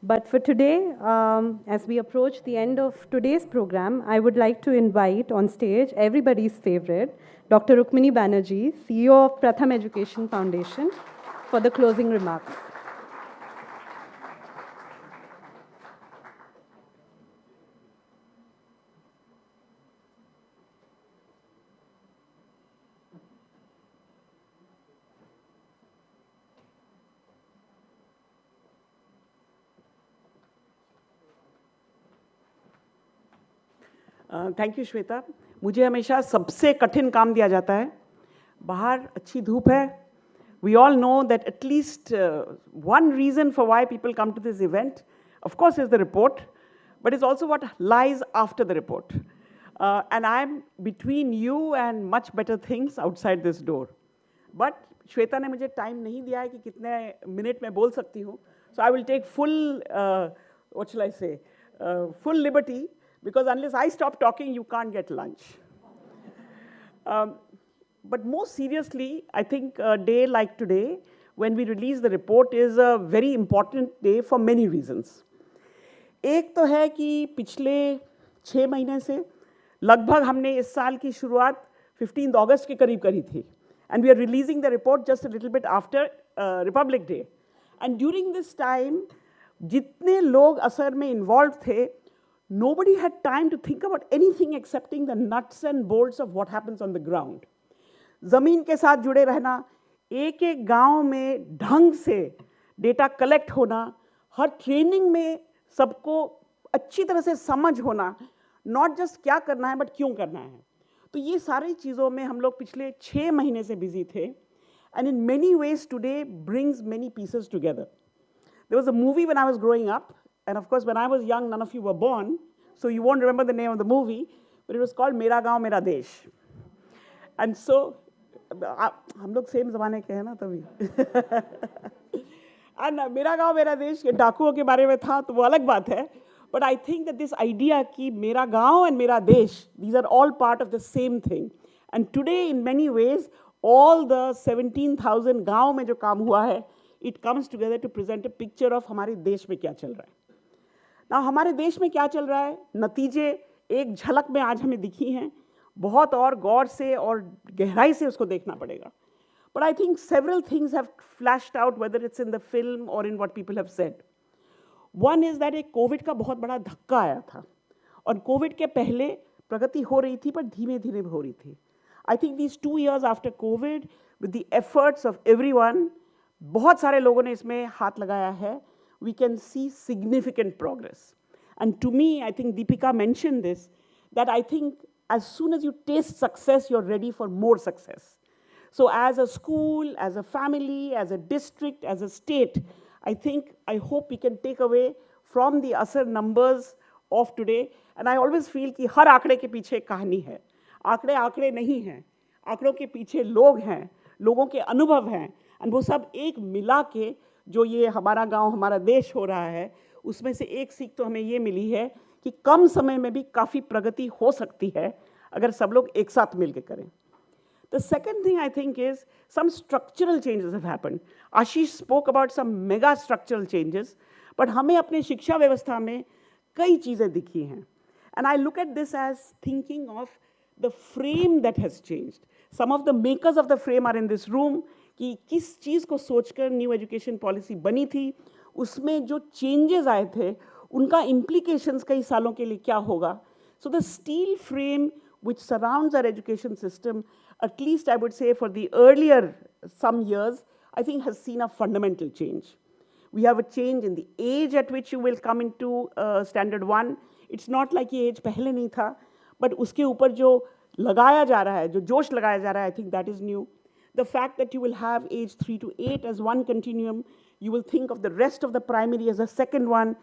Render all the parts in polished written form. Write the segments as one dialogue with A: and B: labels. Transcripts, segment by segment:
A: But for today, as we approach the end of today's program, I would like to invite on stage everybody's favorite, Dr. Rukmini Banerjee, CEO of Pratham Education Foundation, for the closing remarks.
B: Thank you Shweta. मुझे हमेशा सबसे कठिन काम दिया जाता है. बाहर अच्छी धूप है. We all know that at least one reason for why people come to this event, of course, is the report, but it's also what lies after the report. And I'm between you and much better things outside this door. But Shweta ने मुझे time नहीं दिया है कि कितने minute में बोल सकती हूँ. So I will take full, what shall I say, full liberty, because unless I stop talking, you can't get lunch. But more seriously, I think a day like today, when we release the report, is a very important day for many reasons. एक तो है कि पिछले 6 महीने से लगभग हमने इस साल की शुरुआत 15 अगस्त के करीब करी थी. And we are releasing the report just a little bit after Republic Day. And during this time, जितने लोग असर में involved थे, nobody had time to think about anything excepting the nuts and bolts of what happens on the ground. ज़मीन के साथ जुड़े रहना, एक एक गांव में ढंग से डेटा कलेक्ट होना, हर ट्रेनिंग में सबको अच्छी तरह से समझ होना, नॉट जस्ट क्या करना है बट क्यों करना है. तो ये सारी चीज़ों में हम लोग पिछले 6 महीने से बिजी थे. And in many ways today brings many pieces together. There was a movie when I was growing up, and of course when I was young none of you were born, so you won't remember the name of the movie, but it was called Mera Gaon मेरा देश. And so हम लोग same ज़माने के हैं ना तभी. And मेरा गांव मेरा देश के डाकुओं के बारे में था तो वो अलग बात है. But I think that this idea कि Mera Gaon and Mera Desh, these are all part of the same thing. And today in many ways all the 17,000 गांव में जो काम हुआ है, it comes together to present a picture of हमारे देश में क्या चल रहा है. ना हमारे देश में क्या चल रहा है, नतीजे एक झलक में आज हमें दिखी हैं. बहुत और गौर से और गहराई से उसको देखना पड़ेगा. But I think several things have flashed out, whether it's in the film और in what people have said. One is that एक कोविड का बहुत बड़ा धक्का आया था, और कोविड के पहले प्रगति हो रही थी पर धीमे धीमे हो रही थी. I think these 2 years after Covid, with the efforts of everyone, बहुत सारे लोगों ने इसमें हाथ लगाया है, we can see significant progress. And to me, I think Deepika mention this, that I think as soon as you taste success, you're ready for more success. So as a school, as a family, as a district, as a state, I hope we can take away from the Asar numbers of today. And I always feel कि हर आंकड़े के पीछे कहानी है. आंकड़े आंकड़े नहीं हैं, आंकड़ों के पीछे लोग हैं, लोगों के अनुभव हैं. और वो सब एक मिला के जो ये हमारा गांव हमारा देश हो रहा है, उसमें से एक सीख तो हमें ये मिली है कि कम समय में भी काफ़ी प्रगति हो सकती है अगर सब लोग एक साथ मिलकर करें. The second thing I think is some structural changes have happened. Ashish spoke about some mega structural changes, but हमें अपने शिक्षा व्यवस्था में कई चीज़ें दिखी हैं. And I look at this as thinking of the frame that has changed. Some of the makers of the frame are in this room, कि किस चीज़ को सोचकर न्यू एजुकेशन पॉलिसी बनी थी, उसमें जो चेंजेस आए थे उनका implications कई सालों के लिए क्या होगा. So the steel frame which surrounds our education system, at least I would say for the earlier some years, I think has seen a fundamental change. We have a change in the age at which you will come into standard 1. It's not like ये age पहले नहीं था, but उसके ऊपर जो लगाया जा रहा है, जो जोश लगाया जा रहा है, I think that is new. The fact that you will have age 3 to 8 as one continuum, you will think of the rest of the primary as a second one.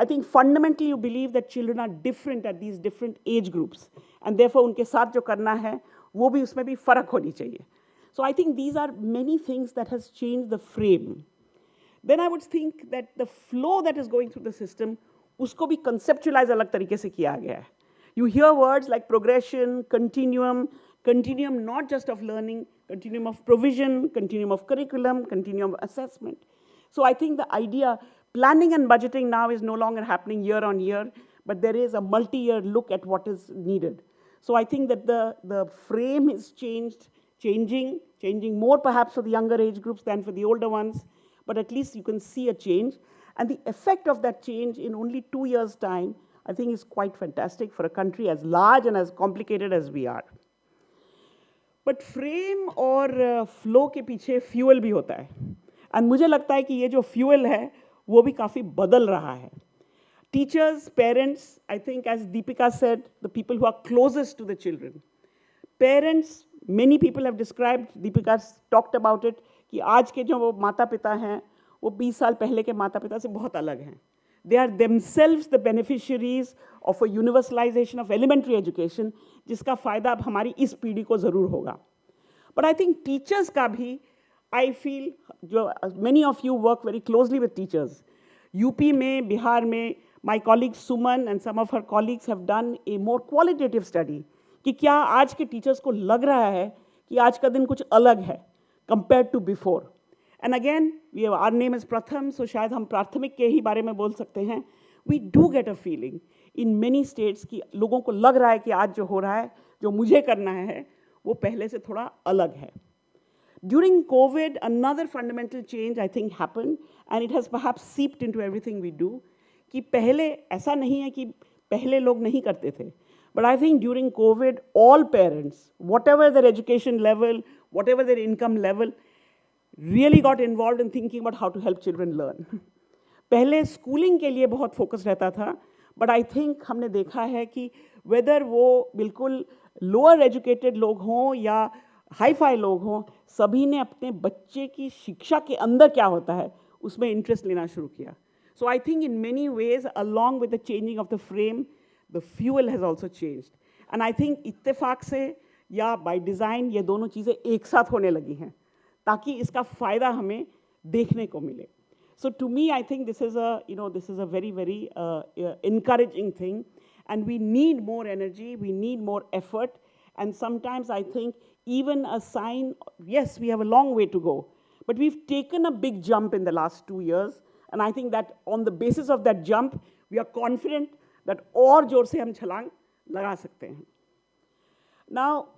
B: I think fundamentally you believe that children are different at these different age groups, and therefore उनके साथ जो करना है वो भी उसमें भी फ़र्क होनी चाहिए. So I think these are many things that has changed the frame. Then I would think that the flow that is going through the system, उसको भी conceptualize अलग तरीके से किया गया है. You hear words like progression, continuum not just of learning, continuum of provision, continuum of curriculum, continuum of assessment. So I think the idea, Planning and budgeting now is no longer happening year on year, but there is a multi-year look at what is needed. So I think that the frame is changing more perhaps for the younger age groups than for the older ones, but at least you can see a change. And the effect of that change in only 2 years' time, I think is quite fantastic for a country as large and as complicated as we are. But frame और flow के पीछे fuel भी होता है. And मुझे लगता है कि ये जो fuel है, वो भी काफ़ी बदल रहा है. Teachers, parents, I think as Deepika said, the people who are closest to the children. Parents, many people have described, Deepika talked about it, कि आज के जो माता पिता हैं, वो 20 साल पहले के माता पिता से बहुत अलग हैं. They are themselves the beneficiaries of a universalization of elementary education, जिसका फ़ायदा अब हमारी इस पीढ़ी को ज़रूर होगा. But I think teachers का भी, I feel, जो many of you work very closely with teachers. UP में, बिहार में, my colleague Suman and some of her colleagues have done a more qualitative study कि क्या आज के teachers को लग रहा है कि आज का दिन कुछ अलग है compared to before. And again, our name is Pratham, so शायद हम प्राथमिक के ही बारे में बोल सकते हैं. We do get a feeling in many states कि लोगों को लग रहा है कि आज जो हो रहा है, जो मुझे करना है, वो पहले से थोड़ा अलग है. During COVID, another fundamental change I think happened, and it has perhaps seeped into everything we do. कि पहले ऐसा नहीं है कि पहले लोग नहीं करते थे. But I think during COVID, all parents, whatever their education level, whatever their income level, really got involved in thinking about how to help children learn. पहले schooling के लिए बहुत focus रहता था, but I think हमने देखा है कि whether वो बिल्कुल lower educated लोग हों या हाई-फाई लोग हों, सभी ने अपने बच्चे की शिक्षा के अंदर क्या होता है, उसमें इंटरेस्ट लेना शुरू किया. So I think in many ways, along with the changing of the frame, the fuel has also changed. And I think इत्तेफाक से या by design ये दोनों चीज़ें एक साथ होने लगी हैं, ताकि इसका फ़ायदा हमें देखने को मिले. So to me, I think this is a very, very encouraging thing. And we need more energy, we need more effort. And sometimes I think even a sign, yes, we have a long way to go, but we've taken a big jump in the last 2 years. And I think that on the basis of that jump, we are confident that और जोर से हम छलांग लगा सकते हैं. Now,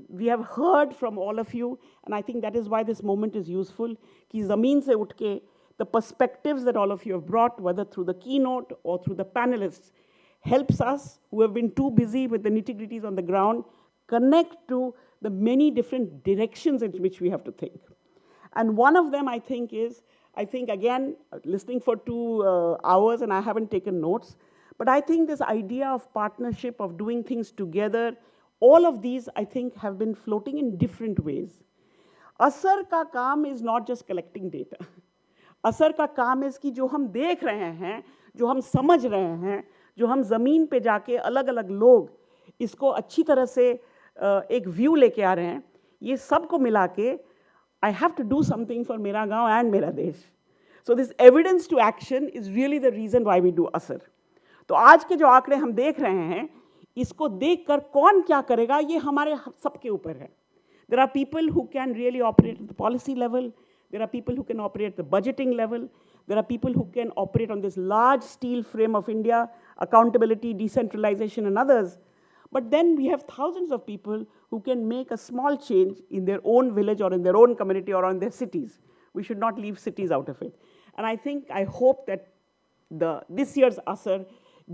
B: we have heard from all of you, and I think that is why this moment is useful, कि ज़मीन से उठ के the perspectives that all of you have brought, whether through the keynote or through the panelists, helps us who have been too busy with the nitty-gritties on the ground, connect to the many different directions in which we have to think. And one of them, I think, is, again, listening for 2 hours and I haven't taken notes, but I think this idea of partnership, of doing things together, all of these, I think, have been floating in different ways. असर का काम is not just collecting data. असर का काम is कि जो हम देख रहे हैं, जो हम समझ रहे हैं, जो हम ज़मीन पे जाके अलग अलग लोग इसको अच्छी तरह से एक व्यू लेके आ रहे हैं, ये सब को मिला के I have to do something for मेरा गांव and मेरा देश. So this evidence to action is really the reason why we do असर. तो आज के जो आंकड़े हम देख रहे हैं, इसको देखकर कौन क्या करेगा, ये हमारे सबके ऊपर है. There are people who can really operate at the policy level. There are people who can operate at the budgeting level. There are people who can operate on this large steel frame of India, accountability, decentralization, and others. But then we have thousands of people who can make a small change in their own village or in their own community or in their cities. We should not leave cities out of it. And I hope that this year's Asar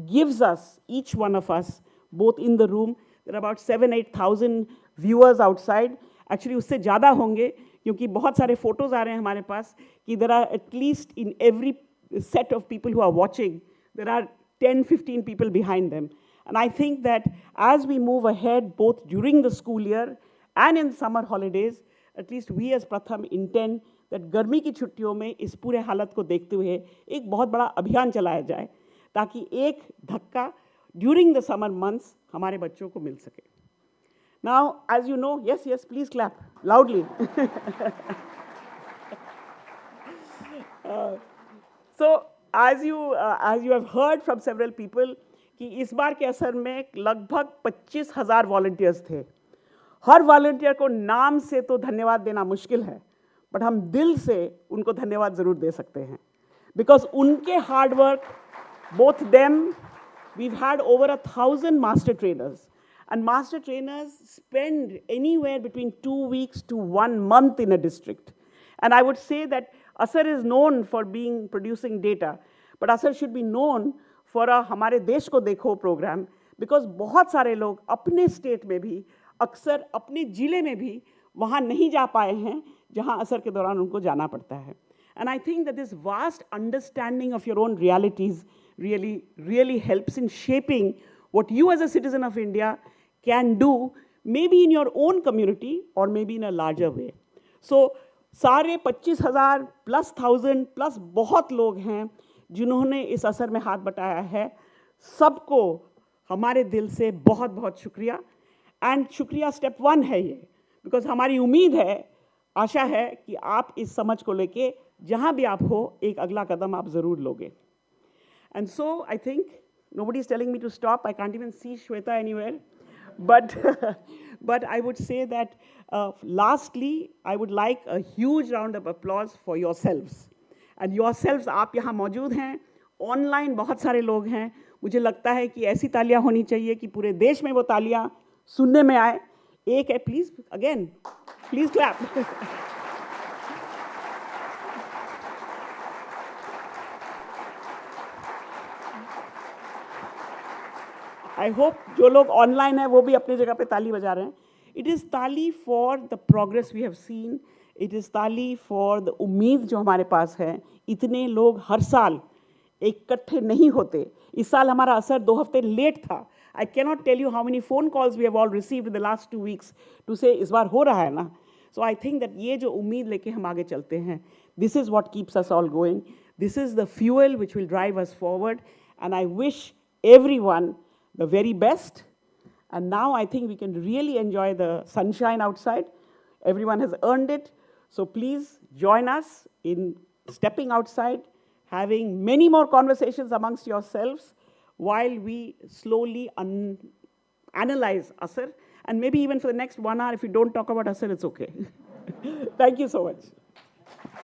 B: gives us, each one of us, both in the room, there are about 7,000-8,000 viewers outside. Actually, उससे ज़्यादा होंगे, क्योंकि बहुत सारे photos आ रहे हैं हमारे पास, कि there are at least in every set of people who are watching, there are 10-15 people behind them. And I think that as we move ahead, both during the school year and in summer holidays, at least we as Pratham intend that गर्मी की छुट्टियों में इस पूरे हालत को देखते हुए एक बहुत बड़ा अभियान चलाया जाए, ताकि एक धक्का during the summer months हमारे बच्चों को मिल सके. Now, as you know, yes, please clap loudly. So, as you have heard from several people, कि इस बार के असर में लगभग 25,000 वॉलंटियर्स थे. हर वॉलंटियर को नाम से तो धन्यवाद देना मुश्किल है, बट हम दिल से उनको धन्यवाद ज़रूर दे सकते हैं. because unke hard work, both them, we've had over 1,000 master trainers. And master trainers spend anywhere between 2 weeks to 1 month in a district. And I would say that Asar is known for producing data, but Asar should be known for a Hamare Desh Ko Dekho program, because बहुत सारे लोग अपने state में भी, अक्सर अपने जिले में भी वहाँ नहीं जा पाए हैं जहाँ असर के दौरान उनको जाना पड़ता है. And I think that this vast understanding of your own realities really helps in shaping what you as a citizen of India can do, maybe in your own community or maybe in a larger way. So सारे 25,000 plus 1,000 plus बहुत लोग हैं जिन्होंने इस असर में हाथ बटाया है. सबको हमारे दिल से बहुत बहुत शुक्रिया. एंड शुक्रिया स्टेप 1 है ये, बिकॉज हमारी उम्मीद है, आशा है कि आप इस समझ को लेके जहाँ भी आप हो एक अगला कदम आप ज़रूर लोगे. And so I think nobody is telling me to stop. I can't even see Shweta anywhere. But I would say that lastly, I would like a huge round of applause for yourselves. And yourselves, आप यहाँ मौजूद हैं, online बहुत सारे लोग हैं. मुझे लगता है कि ऐसी तालियां होनी चाहिए कि पूरे देश में वो तालियां सुनने में आए. एक है, please again, please clap. I hope जो लोग ऑनलाइन हैं वो भी अपनी जगह पे ताली बजा रहे हैं. It is taali for the progress we have seen. It is taali for the उम्मीद जो हमारे पास है. इतने लोग हर साल इकट्ठे नहीं होते. इस साल हमारा असर 2 हफ्ते लेट था. I cannot tell you how many phone calls we have all received in the last 2 weeks to say इस बार हो रहा है ना. सो आई थिंक दैट ये जो उम्मीद लेके हम आगे चलते हैं, this is what keeps us all going. This is the fuel which will drive us forward. And I wish everyone the very best. And now I think we can really enjoy the sunshine outside. Everyone has earned it. So please join us in stepping outside, having many more conversations amongst yourselves while we slowly analyze Asar. And maybe even for the next 1 hour, if you don't talk about Asar, it's okay. Thank you so much.